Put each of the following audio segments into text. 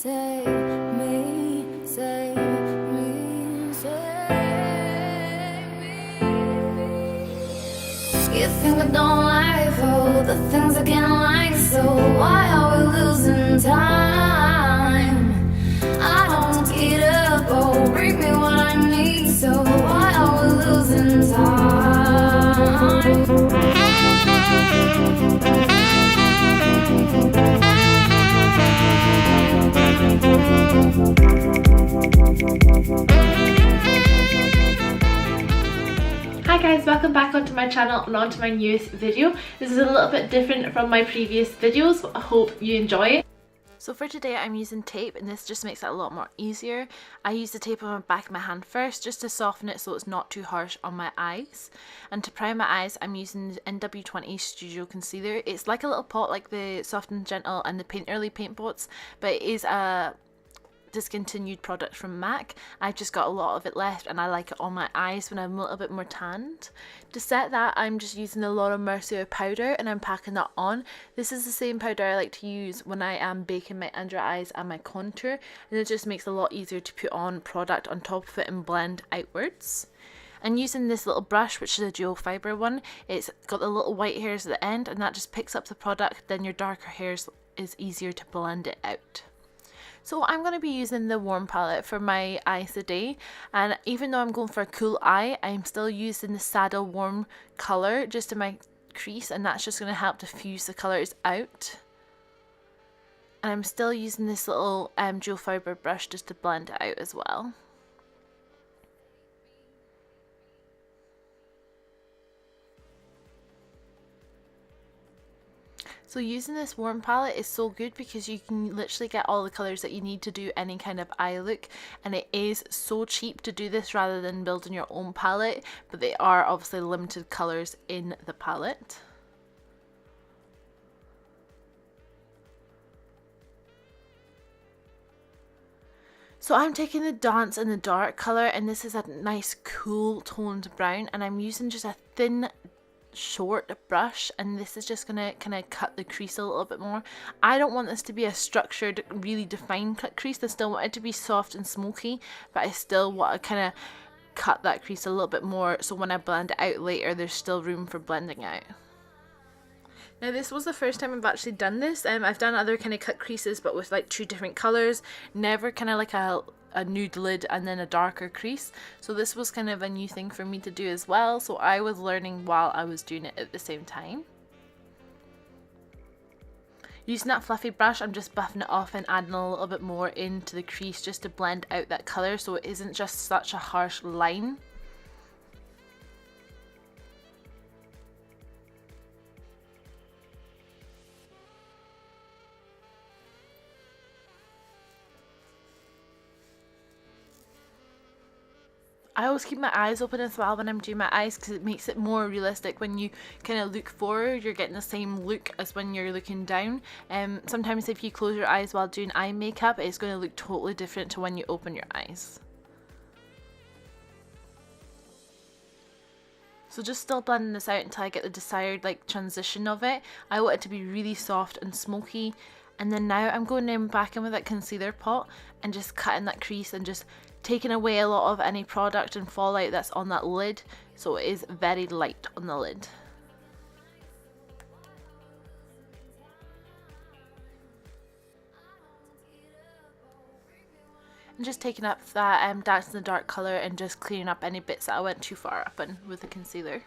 Save me, save me, save me. You think I don't like all the things I can't like, so why are we losing time? I don't get up, oh, bring me what I need, so why are we losing time? Hi guys, welcome back onto my channel and onto my newest video. This is a little bit different from my previous videos, but I hope you enjoy it. So for today I'm using tape, and this just makes it a lot more easier. I use the tape on the back of my hand first just to soften it so it's not too harsh on my eyes. And to prime my eyes I'm using the NW20 Stdio Concealer. It's like a little pot like the Soft and Gentle and the Painterly paint pots, but it is a discontinued product from MAC. I've just got a lot of it left and I like it on my eyes when I'm a little bit more tanned. To set that I'm just using the Laura Mercier powder and I'm packing that on. This is the same powder I like to use when I am baking my under eyes and my contour, and it just makes it a lot easier to put on product on top of it and blend outwards. And using this little brush, which is a dual fibre one, it's got the little white hairs at the end and that just picks up the product, then your darker hairs is easier to blend it out. So I'm going to be using the warm palette for my eyes today, and even though I'm going for a cool eye, I'm still using the Saddle Warm colour just in my crease, and that's just going to help diffuse the colours out. And I'm still using this little dual fibre brush just to blend it out as well. So using this warm palette is so good because you can literally get all the colours that you need to do any kind of eye look, and it is so cheap to do this rather than building your own palette, but they are obviously limited colours in the palette. So I'm taking the Dance in the Dark colour, and this is a nice cool toned brown, and I'm using just a thin short brush, and this is just gonna kind of cut the crease a little bit more. I don't want this to be a structured, really defined cut crease. I still want it to be soft and smoky, but I still want to kind of cut that crease a little bit more so when I blend it out later there's still room for blending out. Now this was the first time I've actually done this. I've done other kind of cut creases but with like two different colours, never kind of like a nude lid and then a darker crease, so this was kind of a new thing for me to do as well, so I was learning while I was doing it at the same time. Using that fluffy brush I'm just buffing it off and adding a little bit more into the crease just to blend out that colour so it isn't just such a harsh line. I always keep my eyes open as well when I'm doing my eyes because it makes it more realistic. When you kind of look forward, you're getting the same look as when you're looking down. Sometimes if you close your eyes while doing eye makeup, it's going to look totally different to when you open your eyes. So just still blending this out until I get the desired like transition of it. I want it to be really soft and smoky. And then now I'm going in back in with that concealer pot and just cutting that crease and just taking away a lot of any product and fallout that's on that lid, so it is very light on the lid. And just taking up that Dance in the Dark colour and just clearing up any bits that I went too far up in with the concealer.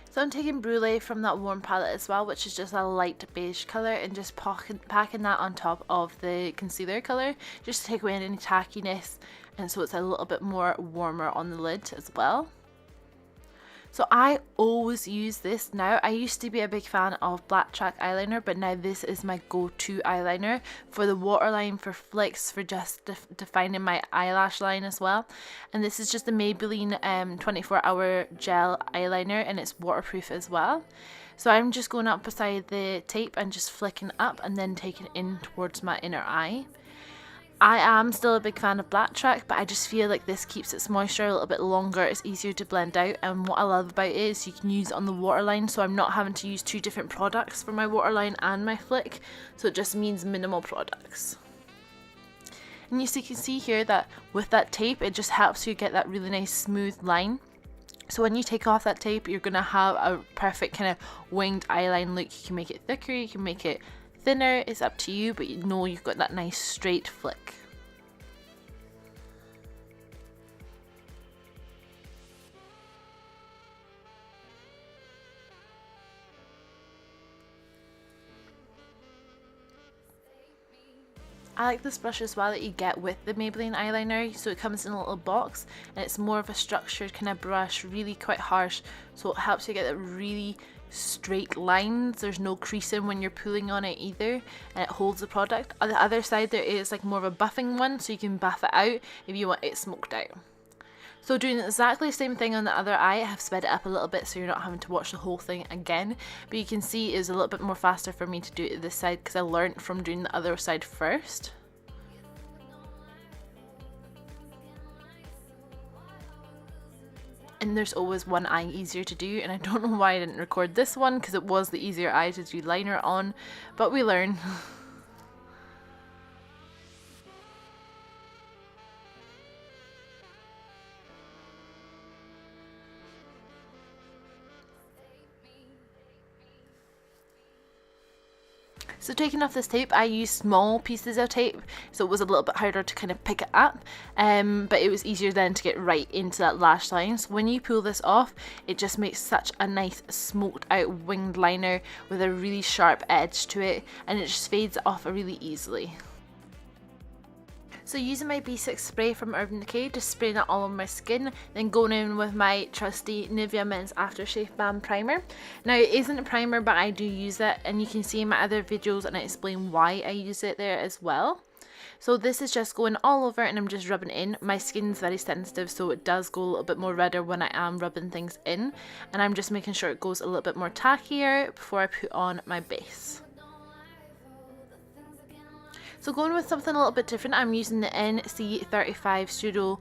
So I'm taking Brulee from that warm palette as well, which is just a light beige colour, and just packing that on top of the concealer colour just to take away any tackiness, and so it's a little bit more warmer on the lid as well. So I always use this now. I used to be a big fan of Black Track eyeliner, but now this is my go-to eyeliner for the waterline, for flicks, for just defining my eyelash line as well. And this is just the Maybelline 24-hour gel eyeliner, and it's waterproof as well. So I'm just going up beside the tape and just flicking up and then taking it in towards my inner eye. I am still a big fan of Black Track, but I just feel like this keeps its moisture a little bit longer. It's easier to blend out, and what I love about it is you can use it on the waterline, so I'm not having to use two different products for my waterline and my flick, so it just means minimal products. And you can see here that with that tape, it just helps you get that really nice smooth line. So when you take off that tape, you're going to have a perfect kind of winged eyeline look. You can make it thicker, you can make it thinner, it's up to you, but you know you've got that nice straight flick. I like this brush as well that you get with the Maybelline eyeliner, so it comes in a little box and it's more of a structured kind of brush, really quite harsh, so it helps you get that really straight lines. There's no creasing when you're pulling on it either, and it holds the product. On the other side there is like more of a buffing one, so you can buff it out if you want it smoked out. So doing exactly the same thing on the other eye, I have sped it up a little bit so you're not having to watch the whole thing again, but you can see it was a little bit more faster for me to do it this side because I learned from doing the other side first. And there's always one eye easier to do, and I don't know why I didn't record this one because it was the easier eye to do liner on, but we learn. So taking off this tape, I used small pieces of tape, so it was a little bit harder to kind of pick it up, but it was easier then to get right into that lash line. So when you pull this off, it just makes such a nice smoked out winged liner with a really sharp edge to it, and it just fades off really easily. So using my B6 spray from Urban Decay, just spraying it all on my skin, then going in with my trusty Nivea Men's Aftershave Balm Primer. Now it isn't a primer, but I do use it, and you can see in my other videos and I explain why I use it there as well. So this is just going all over and I'm just rubbing in. My skin's very sensitive, so it does go a little bit more redder when I am rubbing things in, and I'm just making sure it goes a little bit more tackier before I put on my base. So going with something a little bit different, I'm using the NC35 Studio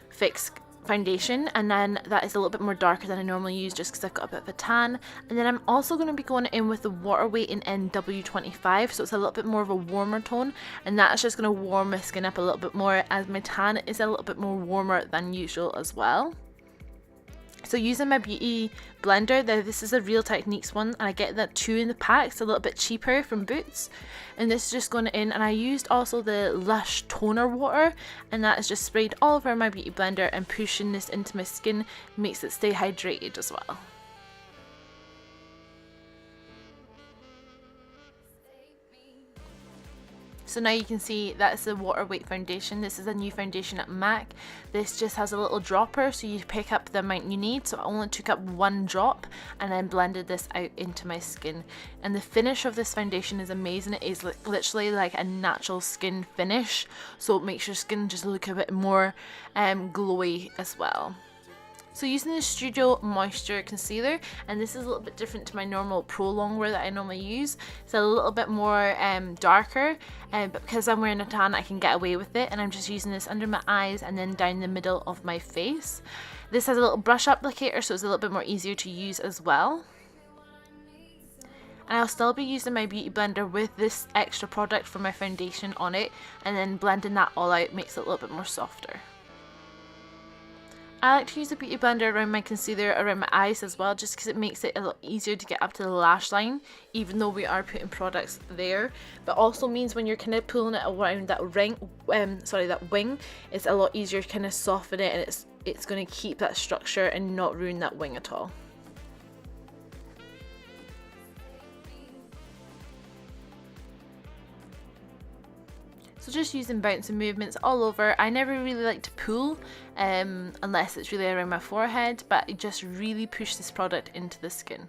Fix foundation, and then that is a little bit more darker than I normally use just because I've got a bit of a tan. And then I'm also going to be going in with the Watertight in NW25, so it's a little bit more of a warmer tone, and that's just going to warm my skin up a little bit more, as my tan is a little bit more warmer than usual as well. So using my beauty blender, this is a Real Techniques one, and I get that 2 in the pack. It's a little bit cheaper from Boots, and this is just going in, and I used also the Lush toner water, and that is just sprayed all over my beauty blender, and pushing this into my skin makes it stay hydrated as well. So now you can see that's the Watertight foundation. This is a new foundation at MAC. This just has a little dropper, so you pick up the amount you need. So I only took up 1 drop and then blended this out into my skin. And the finish of this foundation is amazing. It is literally like a natural skin finish, so it makes your skin just look a bit more glowy as well. So using the Stdio Moisture Concealer, and this is a little bit different to my normal Pro Longwear that I normally use. It's a little bit more darker, but because I'm wearing a tan I can get away with it, and I'm just using this under my eyes and then down the middle of my face. This has a little brush applicator, so it's a little bit more easier to use as well. And I'll still be using my beauty blender with this extra product for my foundation on it, and then blending that all out makes it a little bit more softer. I like to use a beauty blender around my concealer, around my eyes as well, just because it makes it a lot easier to get up to the lash line, even though we are putting products there. But also means when you're kind of pulling it around that that wing, it's a lot easier to kind of soften it, and it's going to keep that structure and not ruin that wing at all. So just using bouncing movements all over. I never really like to pull unless it's really around my forehead, but I just really push this product into the skin.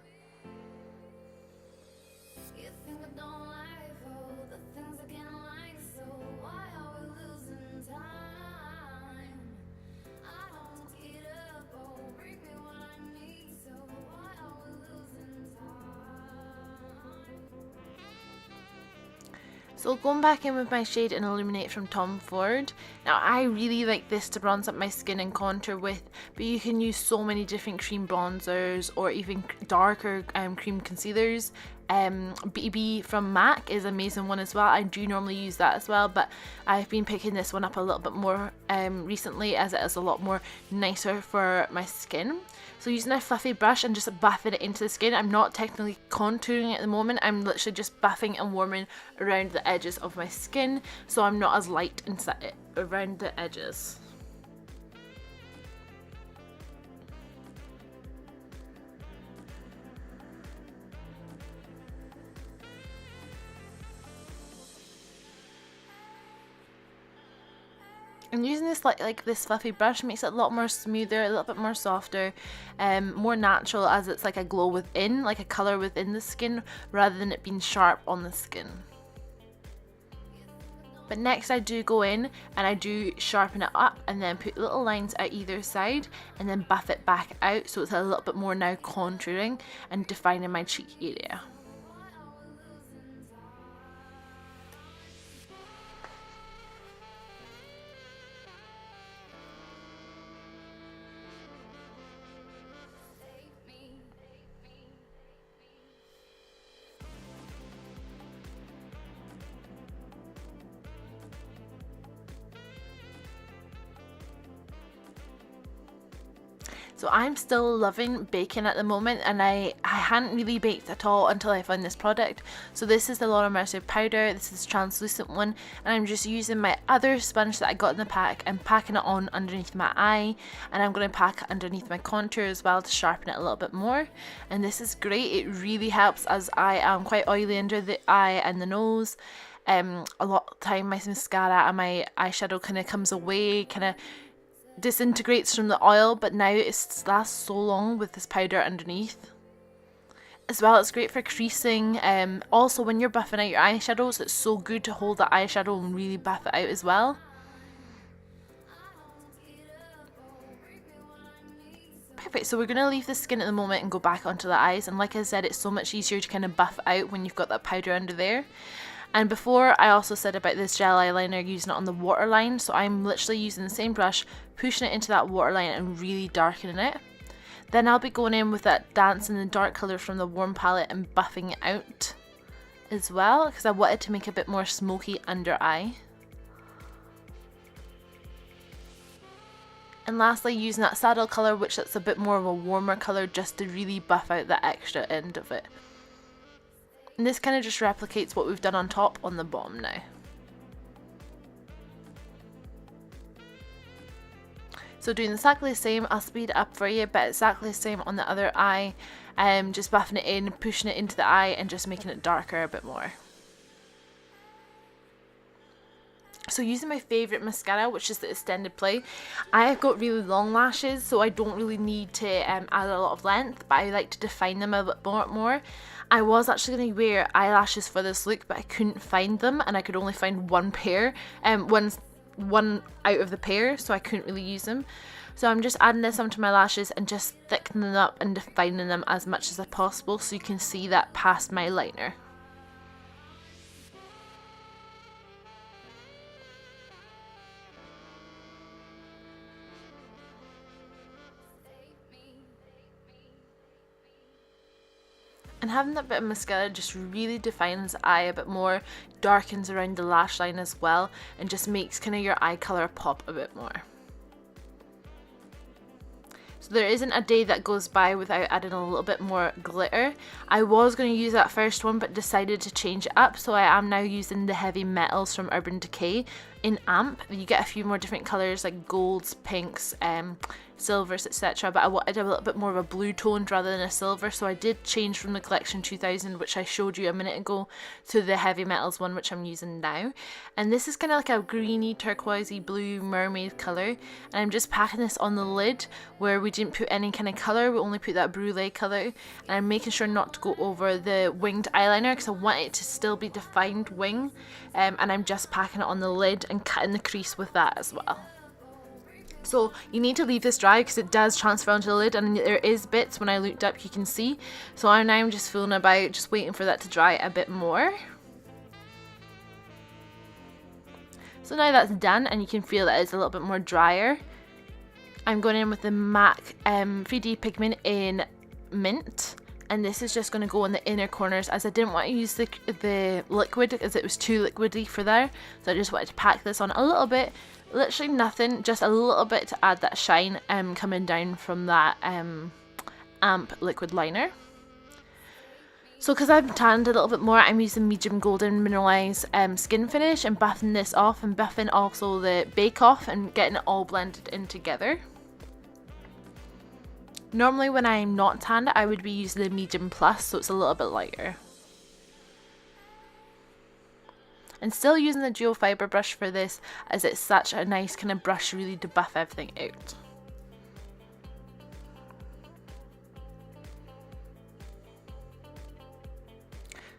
So going back in with my shade and Illuminate from Tom Ford. Now I really like this to bronze up my skin and contour with, but you can use so many different cream bronzers or even darker cream concealers. BB from MAC is an amazing one as well. I do normally use that as well, but I've been picking this one up a little bit more recently, as it is a lot more nicer for my skin. So using a fluffy brush and just buffing it into the skin. I'm not technically contouring at the moment, I'm literally just buffing and warming around the edges of my skin, so I'm not as light inside around the edges. And using this like this fluffy brush makes it a lot more smoother, a little bit more softer, more natural, as it's like a glow within, like a colour within the skin, rather than it being sharp on the skin. But next I do go in and I do sharpen it up and then put little lines at either side and then buff it back out, so it's a little bit more now contouring and defining my cheek area. So I'm still loving baking at the moment, and I hadn't really baked at all until I found this product. So this is the Laura Mercier powder, this is a translucent one, and I'm just using my other sponge that I got in the pack and packing it on underneath my eye, and I'm going to pack it underneath my contour as well to sharpen it a little bit more. And this is great, it really helps as I am quite oily under the eye and the nose. A lot of the time my mascara and my eyeshadow kind of comes away, kind of disintegrates from the oil, but now it lasts so long with this powder underneath. As well, it's great for creasing. Also when you're buffing out your eyeshadows, it's so good to hold the eyeshadow and really buff it out as well. Perfect, so we're going to leave the skin at the moment and go back onto the eyes, and like I said, it's so much easier to kind of buff out when you've got that powder under there. And before, I also said about this gel eyeliner, using it on the waterline, so I'm literally using the same brush, pushing it into that waterline and really darkening it. Then I'll be going in with that Dance in the Dark colour from the Warm palette and buffing it out as well, because I wanted to make a bit more smoky under eye. And lastly, using that Saddle colour, which is a bit more of a warmer colour, just to really buff out the extra end of it. And this kind of just replicates what we've done on top on the bottom now. So doing exactly the same, I'll speed it up for you, but exactly the same on the other eye. Just buffing it in, pushing it into the eye and just making it darker a bit more. So using my favourite mascara, which is the Extended Play. I have got really long lashes, so I don't really need to add a lot of length, but I like to define them a bit more. I was actually going to wear eyelashes for this look, but I couldn't find them, and I could only find one pair, one out of the pair, so I couldn't really use them. So I'm just adding this onto my lashes and just thickening them up and defining them as much as possible, so you can see that past my liner. And having that bit of mascara just really defines the eye a bit more, darkens around the lash line as well, and just makes kind of your eye colour pop a bit more. So there isn't a day that goes by without adding a little bit more glitter. I was going to use that first one, but decided to change it up, so I am now using the Heavy Metals from Urban Decay in Amp. You get a few more different colours like golds, pinks, silvers, etc, but I wanted a little bit more of a blue toned rather than a silver, so I did change from the Collection 2000, which I showed you a minute ago, to the Heavy Metals one, which I'm using now. And this is kind of like a greeny, turquoisey blue mermaid colour, and I'm just packing this on the lid where we didn't put any kind of colour, we only put that brulee colour, and I'm making sure not to go over the winged eyeliner because I want it to still be defined wing, and I'm just packing it on the lid and cutting the crease with that as well. So you need to leave this dry because it does transfer onto the lid, and there is bits when I looked up you can see. So I'm just fooling about, just waiting for that to dry a bit more. So now that's done and you can feel that it's a little bit more drier. I'm going in with the MAC 3D pigment in Mint, and this is just going to go in the inner corners, as I didn't want to use the liquid as it was too liquidy for there. So I just wanted to pack this on a little bit, literally nothing, just a little bit to add that shine coming down from that Amp liquid liner. So because I've tanned a little bit more, I'm using medium golden Mineralise Skinfinish and buffing this off, and buffing also the bake off and getting it all blended in together. Normally when I'm not tanned, I would be using the medium plus, so it's a little bit lighter. And still using the dual fibre brush for this, as it's such a nice kind of brush really to buff everything out.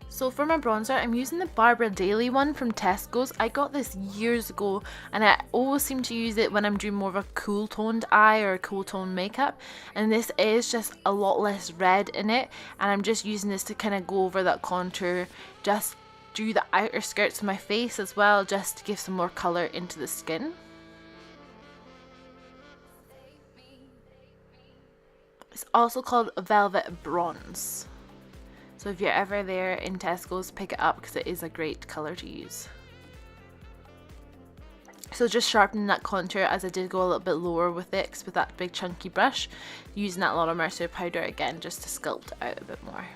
So for my bronzer, I'm using the Barbara Daily one from Tesco's. I got this years ago and I always seem to use it when I'm doing more of a cool toned eye or a cool toned makeup. And this is just a lot less red in it. And I'm just using this to kind of go over that contour, just do the outer skirts of my face as well, just to give some more colour into the skin. It's also called Velvet Bronze. So if you're ever there in Tesco's, pick it up because it is a great colour to use. So just sharpening that contour, as I did go a little bit lower with it, 'cause with that big chunky brush, using that Laura Mercier powder again just to sculpt it out a bit more.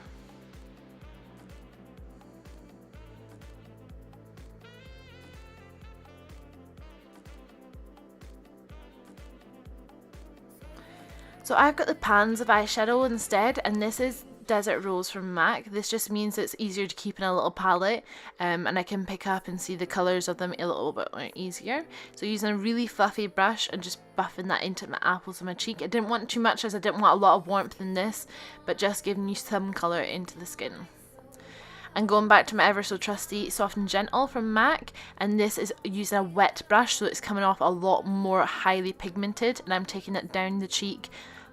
So I've got the pans of eyeshadow instead, and this is Desert Rose from MAC. This just means it's easier to keep in a little palette, and I can pick up and see the colours of them a little bit more easier. So using a really fluffy brush and just buffing that into my apples of my cheek. I didn't want too much, as I didn't want a lot of warmth in this, but just giving you some colour into the skin. And going back to my ever so trusty Soft and Gentle from MAC, and this is using a wet brush, so it's coming off a lot more highly pigmented, and I'm taking it down the cheek,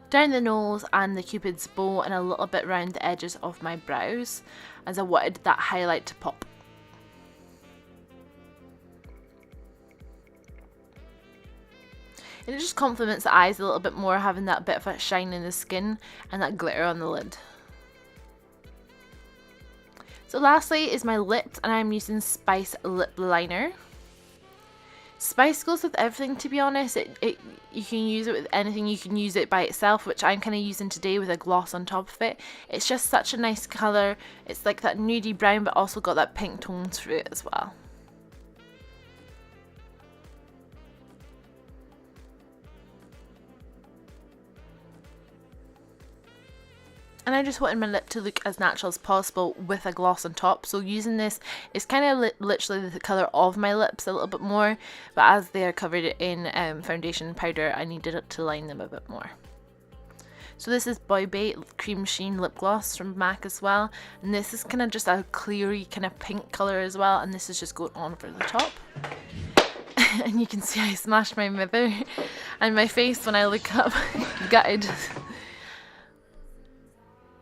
down the nose and the cupid's bow, and a little bit around the edges of my brows, as I wanted that highlight to pop. And it just complements the eyes a little bit more, having that bit of a shine in the skin and that glitter on the lid. So lastly is my lips, and I'm using Spice lip liner. Spice goes with everything, to be honest. You can use it with anything. You can use it by itself, which I'm kind of using today with a gloss on top of it. It's just such a nice colour. It's like that nudie brown, but also got that pink tone through it as well. And I just wanted my lip to look as natural as possible with a gloss on top. So using this is kind of literally the colour of my lips a little bit more. But as they are covered in foundation powder, I needed it to line them a bit more. So this is Boybait Cream Sheen Lip Gloss from MAC as well. And this is kind of just a cleary kind of pink colour as well. And this is just going on over the top. And you can see I smashed my mirror. And my face when I look up, gutted.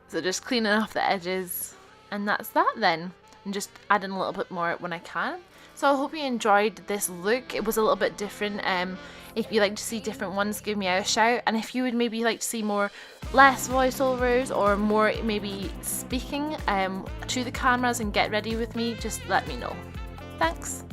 So just cleaning off the edges, and that's that then, and just adding a little bit more when I can. So I hope you enjoyed this look. It was a little bit different. If you like to see different ones, give me a shout, and if you would maybe like to see less voiceovers or more maybe speaking to the cameras and get ready with me, just let me know. Thanks.